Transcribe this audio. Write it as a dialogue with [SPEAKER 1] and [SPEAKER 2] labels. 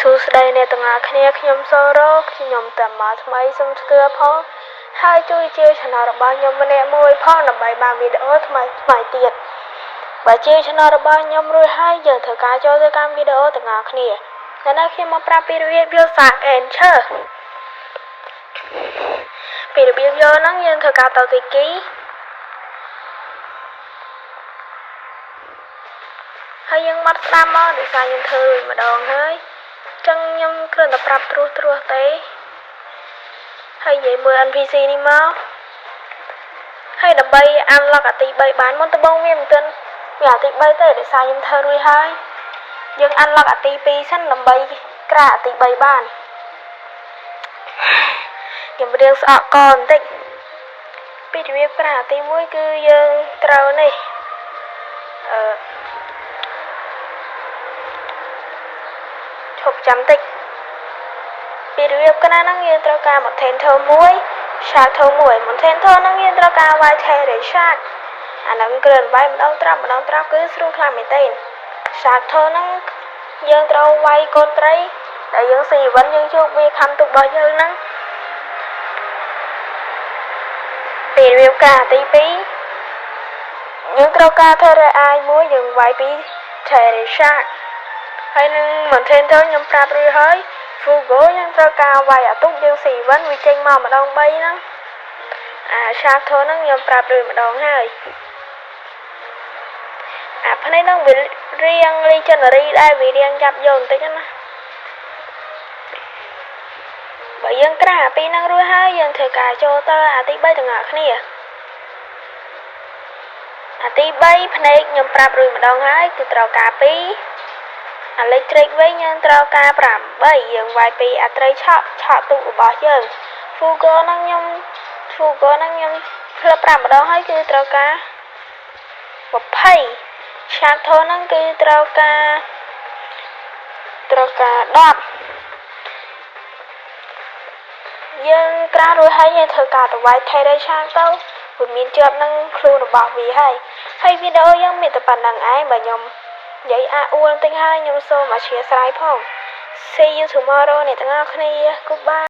[SPEAKER 1] សួស្តីអ្នកទាំងអស់គ្នាខ្ញុំសូរ៉ូខ្ញុំតាមកថ្មីសូមស្គាល់ផងហើយជួយជា channel របស់ខ្ញុំម្នាក់មួយផងដើម្បីបានវីដេអូថ្មីទៀតបើជា channel របស់ខ្ញុំរួចហើយយើងធ្វើការចូលទៅកាន់វីដេអូទាំងអស់គ្នាតែនៅខ្ញុំមកប្រាប់ពីរបៀបយកសាក Enter ពីរបៀបយកហ្នឹងយើងធ្វើការទៅទីគីហើយយើងមកស្ដាប់មកដោយសារយើងធ្វើរួចម្ដងហើយចឹងខ្ញុំគ្រាន់តែប្រាប់ត្រួសទេហើយនិយាយមើល NPC នេះមកហើយដើម្បី unlock អាទី3បានមុនដំបូងវាមិនទាន់វាអាទី3ទេដោយសារខ្ញុំធ្វើរួចហើយយើង unlock អាទី2សិនដើម្បីក្រាអាទី3បានខ្ញុំរៀងស្អកកបន្តិចពីរបៀបក្រាអាទី1គឺយើងត្រូវនេះឈប់ចាំតិចពីរបៀបក្រាហ្នឹងយើងត្រូវការ Motento 1 Shadow 1 Motento ហ្នឹងយើងត្រូវការ White Terry Shark អាហ្នឹងគ្រាន់វាយម្ដងត្រាប់គឺស្រួលខ្លាំងមែនទេ Shadow ហ្នឹងយើងត្រូវវាយកូនត្រីដែលយើងស៊ីវិនយើងជួបវាខំទុករបស់យើងហ្នឹងពីរបៀបការទី2យើងត្រូវការ Terry Eye 1យើងវាយពី Terry Shark ហើយនឹង Motento ខ្ញុំប្រាប់រួចហើយ Fugo យើងត្រូវការវាយអាទុកយើងស៊ីវិនវាចេញមកម្ដង3ហ្នឹងអា Shadow ហ្នឹងខ្ញុំប្រាប់រួចម្ដងហើយអាផ្នែកហ្នឹងវារៀង Legendary ដែរវារៀងចាប់យកបន្តិចណាបើយើងក្រាអាពីរហ្នឹងរួចហើយយើងធ្វើការចូលទៅអាទី3ទាំងអស់គ្នាអាទី3ផ្នែកខ្ញុំប្រាប់រួចម្ដងហើយគឺត្រូវការ2Electric វិញយើងត្រូវការ8យើងវាយពីអាត្រីឆក់ទូករបស់យើង Fugo ហ្នឹងខ្ញុំផ្លឹប5ម្ដងហើយគឺត្រូវការ20 Shadow ហ្នឹងគឺត្រូវការ10យើងក្រាស់រួចហើយយើងធ្វើការទៅវាយ Terry Shark ទៅវាមានជាប់នឹងខ្លួនរបស់វាហើយវីដេអូយើងមានតែប៉ុណ្្នឹងឯងបើខ្ញុំនិយាយអួលបន្តិចហើយខ្ញុំសូមអធិស្ឋានផង See you tomorrow អ្នកទាំងអស់គ្នា Goodbye